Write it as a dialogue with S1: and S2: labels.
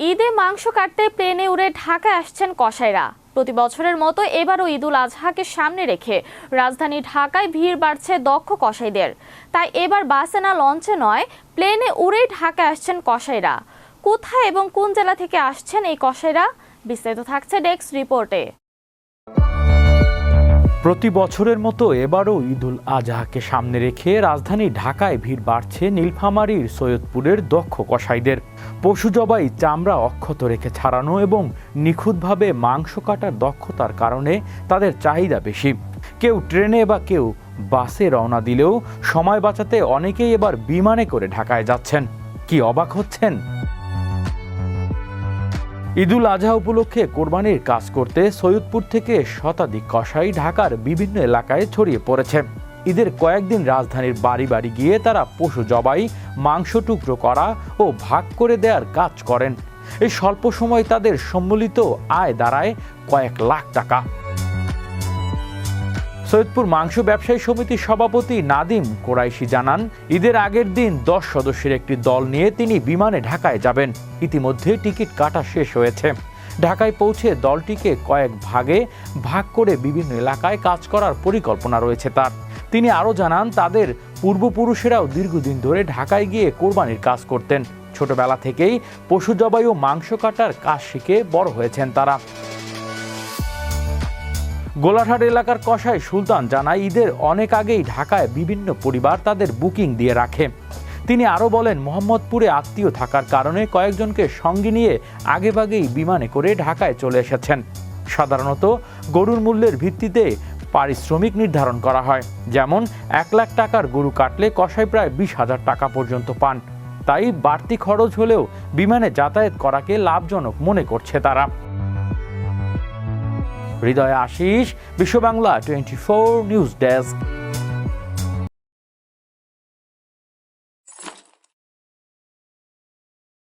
S1: ঈদে মাংস কাটতে প্লেনে উড়ে ঢাকায় আসছেন কসাইরা। প্রতি বছরের মতো এবারও ঈদুল আজহাকে সামনে রেখে রাজধানী ঢাকায় ভিড় বাড়ছে দক্ষ কসাইদের। তাই এবার বাসে না লঞ্চে নয়, প্লেনে উড়েই ঢাকায় আসছেন কসাইরা। কোথায় এবং কোন জেলা থেকে আসছেন এই কসাইরা, বিস্তারিত থাকছে ডেস্ক রিপোর্টে।
S2: প্রতি বছরের মতো এবারও ঈদুল আজহাকে সামনে রেখে রাজধানী ঢাকায় ভিড় বাড়ছে নীলফামারীর সৈয়দপুরের দক্ষ কসাইদের। পশু জবাই, চামড়া অক্ষত রেখে ছাড়ানো এবং নিখুঁতভাবে মাংস কাটার দক্ষতার কারণে তাদের চাহিদা বেশি। কেউ ট্রেনে বা কেউ বাসে রওনা দিলেও সময় বাঁচাতে অনেকেই এবার বিমানে করে ঢাকায় যাচ্ছেন। কি অবাক হচ্ছেন? ঈদুল আজহা উপলক্ষে কোরবানির কাজ করতে সৈয়দপুর থেকে শতাধিক কসাই ঢাকার বিভিন্ন এলাকায় ছড়িয়ে পড়েছে। ঈদের কয়েকদিন রাজধানীর বাড়ি বাড়ি গিয়ে তারা পশু জবাই, মাংস টুকরো করা ও ভাগ করে দেওয়ার কাজ করেন। এই স্বল্প সময় তাদের সম্মিলিত আয় দাঁড়ায় কয়েক লাখ টাকা। সৈয়দপুর মাংস ব্যবসায়ী সমিতির সভাপতি নাদিম কোরাইশি জানান, ঈদের আগের দিন 10 সদস্যের একটি দল নিয়ে তিনি বিমানে ঢাকায় যাবেন। ইতিমধ্যে টিকিট কাটা শেষ হয়েছে। ঢাকায় পৌঁছে দলটিকে কয়েক ভাগে ভাগ করে বিভিন্ন এলাকায় কাজ করার পরিকল্পনা রয়েছে তার। তিনি আরও জানান, তাদের পূর্বপুরুষেরাও দীর্ঘদিন ধরে ঢাকায় গিয়ে কোরবানির কাজ করতেন। ছোটবেলা থেকেই পশু জবাই ও মাংস কাটার কাজ শিখে বড় হয়েছেন তারা। গোলাঘাট এলাকার কসাই সুলতান জানায়, ঈদের অনেক আগেই ঢাকায় বিভিন্ন পরিবার তাদের বুকিং দিয়ে রাখে। তিনি আরও বলেন, মোহাম্মদপুরে আত্মীয় থাকার কারণে কয়েকজনকে সঙ্গে নিয়ে আগেভাগেই বিমানে করে ঢাকায় চলে এসেছেন। সাধারণত গরুর মূল্যের ভিত্তিতে পারিশ্রমিক নির্ধারণ করা হয়। যেমন 1 লাখ টাকার গরু কাটলে কসাই প্রায় 20,000 টাকা পর্যন্ত পান। তাই বাড়তি খরচ হলেও বিমানে যাতায়াত করাকে লাভজনক মনে করছে তারা। হৃদয় আশিস, বিশ্ব বাংলা 24 নিউজ ডেস্ক।